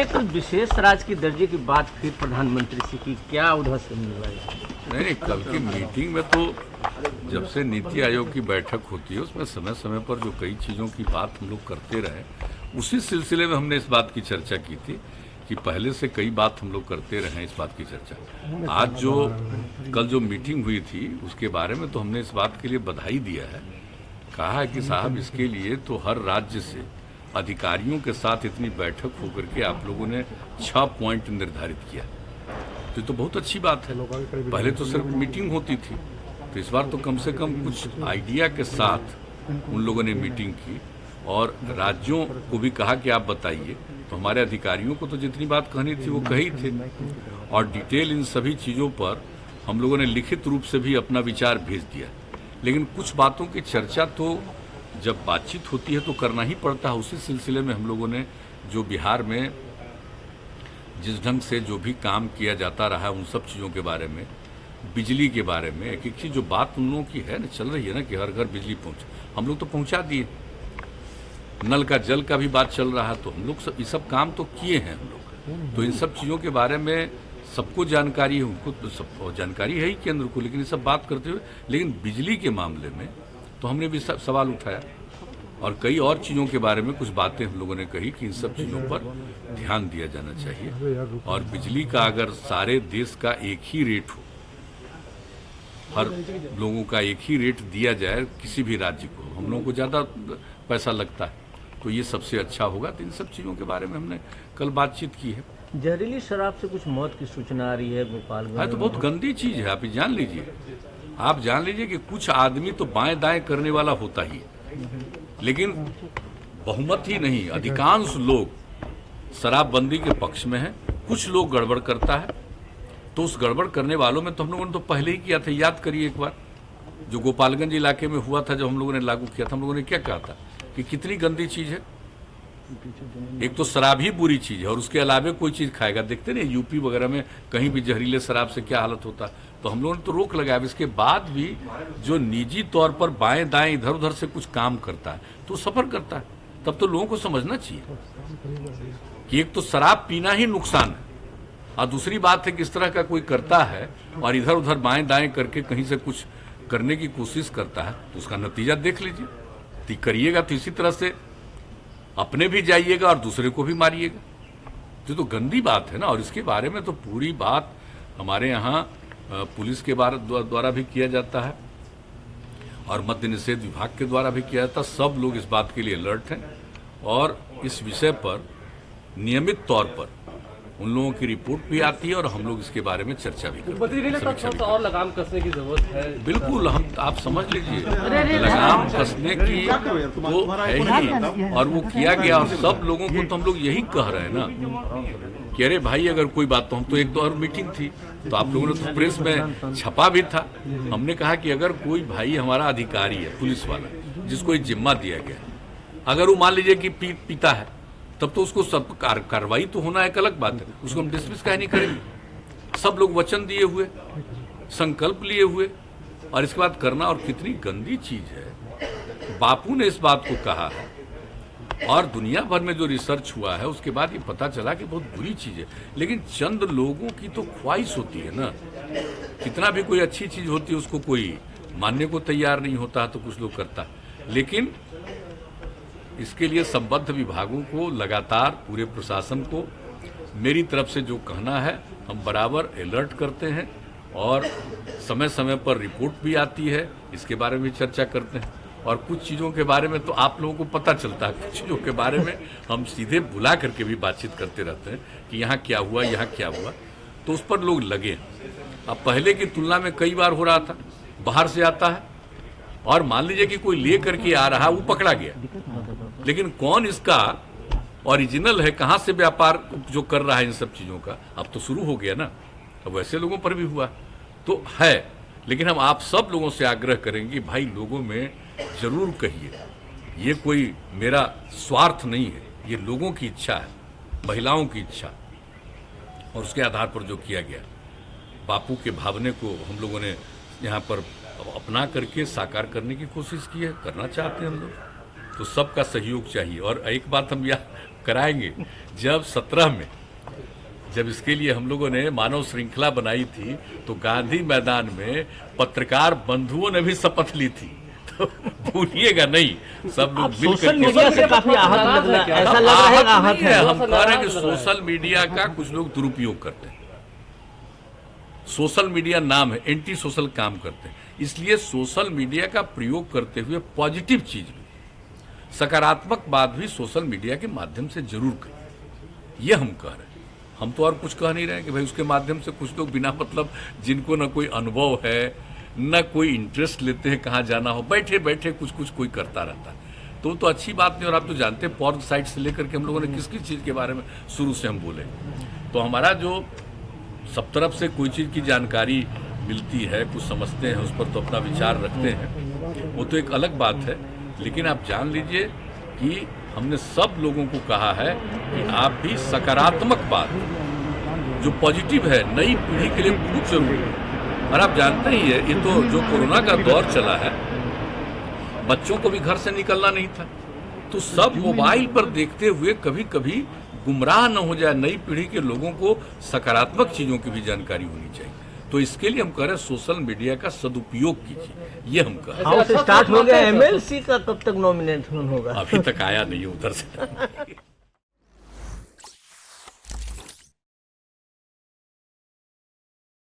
एक विशेष राज्य की दर्जे की बात फिर प्रधानमंत्री से की, क्या उधर से मिल रहा है? नहीं, कल की मीटिंग में तो जब से नीति आयोग की बैठक होती है उसमें समय समय पर जो कई चीज़ों की बात हम लोग करते रहे, उसी सिलसिले में हमने इस बात की चर्चा की थी कि पहले से कई बात हम लोग करते रहे हैं इस बात की चर्चा। आज जो कल जो मीटिंग हुई थी उसके बारे में तो हमने इस बात के लिए बधाई दिया है, कहा है कि साहब इसके लिए तो हर राज्य से अधिकारियों के साथ इतनी बैठक होकर के आप लोगों ने 6 पॉइंट निर्धारित किया, तो ये तो बहुत अच्छी बात है। पहले तो सिर्फ मीटिंग होती थी, तो इस बार तो कम से कम कुछ आइडिया के साथ उन लोगों ने मीटिंग की और राज्यों को भी कहा कि आप बताइए। तो हमारे अधिकारियों को तो जितनी बात कहनी थी वो कही थी और डिटेल इन सभी चीज़ों पर हम लोगों ने लिखित रूप से भी अपना विचार भेज दिया। लेकिन कुछ बातों की चर्चा तो जब बातचीत होती है तो करना ही पड़ता है। उसी सिलसिले में हम लोगों ने जो बिहार में जिस ढंग से जो भी काम किया जाता रहा है उन सब चीज़ों के बारे में, बिजली के बारे में, एक एक चीज़ जो बात उन लोगों की है ना, चल रही है ना कि हर घर बिजली पहुँचे, हम लोग तो पहुँचा दिए। नल का जल का भी बात चल रहा है, तो हम लोग ये सब काम तो किए हैं हम लोग। तो इन सब चीज़ों के बारे में सबको जानकारी है, उनको तो सब जानकारी है ही केंद्र को, लेकिन ये सब बात करते हुए लेकिन बिजली के मामले में तो हमने भी सवाल उठाया और कई और चीज़ों के बारे में कुछ बातें हम लोगों ने कही कि इन सब चीज़ों पर ध्यान दिया जाना चाहिए और बिजली का अगर सारे देश का एक ही रेट हो, हर लोगों का एक ही रेट दिया जाए किसी भी राज्य को, हम लोगों को ज़्यादा पैसा लगता है तो ये सबसे अच्छा होगा। तो इन सब चीज़ों के बारे में हमने कल बातचीत की है। जहरीली शराब से कुछ मौत की सूचना आ रही है गोपालगंज में। तो बहुत गंदी चीज़ है, आप जान लीजिए। आप जान लीजिए कि कुछ आदमी तो बाएं दाएं करने वाला होता ही है, लेकिन बहुमत ही नहीं, अधिकांश लोग शराबबंदी के पक्ष में हैं। कुछ लोग गड़बड़ करता है, तो उस गड़बड़ करने वालों में तो हम लोगों ने तो पहले ही किया था। याद करिए एक बार जो गोपालगंज इलाके में हुआ था, जब हम लोगों ने लागू किया था, हम लोगों ने क्या कहा था कि कितनी गंदी चीज़ है। एक तो शराब ही बुरी चीज़ है और उसके अलावे कोई चीज़ खाएगा, देखते नहीं यूपी वगैरह में कहीं भी जहरीले शराब से क्या हालत होता। तो हम लोगों ने तो रोक लगाया। इसके बाद भी जो निजी तौर पर बाएं दाएं इधर उधर से कुछ काम करता है तो सफ़र करता है, तब तो लोगों को समझना चाहिए कि एक तो शराब पीना ही नुकसान है और दूसरी बात है कि इस तरह का कोई करता है और इधर उधर बाएं दाएं करके कहीं से कुछ करने की कोशिश करता है तो उसका नतीजा देख लीजिए। तो करिएगा तो इसी तरह से अपने भी जाइएगा और दूसरे को भी मारिएगा। तो गंदी बात है ना। और इसके बारे में तो पूरी बात हमारे यहाँ पुलिस के द्वारा भी किया जाता है और मद्य निषेध विभाग के द्वारा भी किया जाता है। सब लोग इस बात के लिए अलर्ट हैं और इस विषय पर नियमित तौर पर उन लोगों की रिपोर्ट भी आती है और हम लोग इसके बारे में चर्चा भी करते हैं। और लगाम कसने की जरूरत है। बिल्कुल, हम आप समझ लीजिए लगाम कसने की तो है ही और वो किया गया और सब लोगों को तो हम लोग यही कह रहे हैं ना कि अरे भाई अगर कोई बात तो हम तो एक दो और मीटिंग थी तो आप लोगों ने तो प्रेस में छपा भी था। हमने कहा कि अगर कोई भाई हमारा अधिकारी है, पुलिस वाला, जिसको एक जिम्मा दिया गया, अगर वो मान लीजिए कि पीता है तब तो उसको सब कार्रवाई तो होना एक अलग बात है, उसको हम डिसमिस काहे नहीं करेंगे। सब लोग वचन दिए हुए, संकल्प लिए हुए और इसके बाद करना। और कितनी गंदी चीज है। बापू ने इस बात को कहा है और दुनिया भर में जो रिसर्च हुआ है उसके बाद ये पता चला कि बहुत बुरी चीज है। लेकिन चंद लोगों की तो ख्वाहिश होती है ना, कितना भी कोई अच्छी चीज होती है उसको कोई मानने को तैयार नहीं होता तो कुछ लोग करता। लेकिन इसके लिए संबद्ध विभागों को लगातार, पूरे प्रशासन को मेरी तरफ से जो कहना है, हम बराबर अलर्ट करते हैं और समय समय पर रिपोर्ट भी आती है, इसके बारे में चर्चा करते हैं। और कुछ चीज़ों के बारे में तो आप लोगों को पता चलता है, कुछ चीज़ों के बारे में हम सीधे बुला करके भी बातचीत करते रहते हैं कि यहाँ क्या हुआ, यहाँ क्या हुआ, तो उस पर लोग लगे। अब पहले की तुलना में कई बार हो रहा था, बाहर से आता है और मान लीजिए कि कोई ले करके आ रहा, वो पकड़ा गया, लेकिन कौन इसका ओरिजिनल है, कहाँ से व्यापार जो कर रहा है इन सब चीज़ों का, अब तो शुरू हो गया ना। अब वैसे लोगों पर भी हुआ तो है, लेकिन हम आप सब लोगों से आग्रह करेंगे भाई लोगों में जरूर कहिए, ये कोई मेरा स्वार्थ नहीं है, ये लोगों की इच्छा है, महिलाओं की इच्छा, और उसके आधार पर जो किया गया बापू के भावने को हम लोगों ने यहाँ पर अपना करके साकार करने की कोशिश की है, करना चाहते हैं हम लोग। तो सबका सहयोग चाहिए। और एक बात हम कराएंगे। जब 17 में जब इसके लिए हम लोगों ने मानव श्रृंखला बनाई थी तो गांधी मैदान में पत्रकार बंधुओं ने भी शपथ ली थी, तो भूलिएगा नहीं, सब लोग मिलकर सोशल मीडिया से काफी आहत लग रहा है, ऐसा लग रहा है आहत है। हम कह रहे हैं कि सोशल मीडिया का कुछ लोग दुरुपयोग करते हैं। सोशल मीडिया नाम है, एंटी सोशल काम करते हैं, इसलिए सोशल मीडिया का प्रयोग करते हुए पॉजिटिव चीज भी, सकारात्मक बात भी सोशल मीडिया के माध्यम से जरूर करें, ये हम कह रहे हैं। हम तो और कुछ कह नहीं रहे हैं कि भाई उसके माध्यम से कुछ लोग बिना मतलब, जिनको ना कोई अनुभव है न कोई इंटरेस्ट लेते हैं कहाँ जाना हो, बैठे बैठे कुछ कुछ कोई करता रहता है, तो अच्छी बात नहीं। और आप तो जानते हैं पॉर्न साइट से लेकर के हम लोगों ने किस किस चीज़ के बारे में शुरू से हम बोले, तो हमारा जो सब तरफ से कोई चीज़ की जानकारी मिलती है, कुछ समझते हैं, उस पर तो अपना विचार रखते हैं, वो तो एक अलग बात है। लेकिन आप जान लीजिए कि हमने सब लोगों को कहा है कि आप भी सकारात्मक बात, जो पॉजिटिव है, नई पीढ़ी के लिए बहुत जरूरी है। और आप जानते ही है, ये तो जो कोरोना का दौर चला है, बच्चों को भी घर से निकलना नहीं था, तो सब मोबाइल पर देखते हुए कभी कभी गुमराह न हो जाए। नई पीढ़ी के लोगों को सकारात्मक चीज़ों की भी जानकारी होनी चाहिए, तो इसके लिए हम कह रहे हैं सोशल मीडिया का सदुपयोग कीजिए, ये हम कह रहे हैं। हाउस स्टार्ट हो गया, एमएलसी का कब तक नॉमिनेशन होगा? अभी तक आया नहीं है उधर से।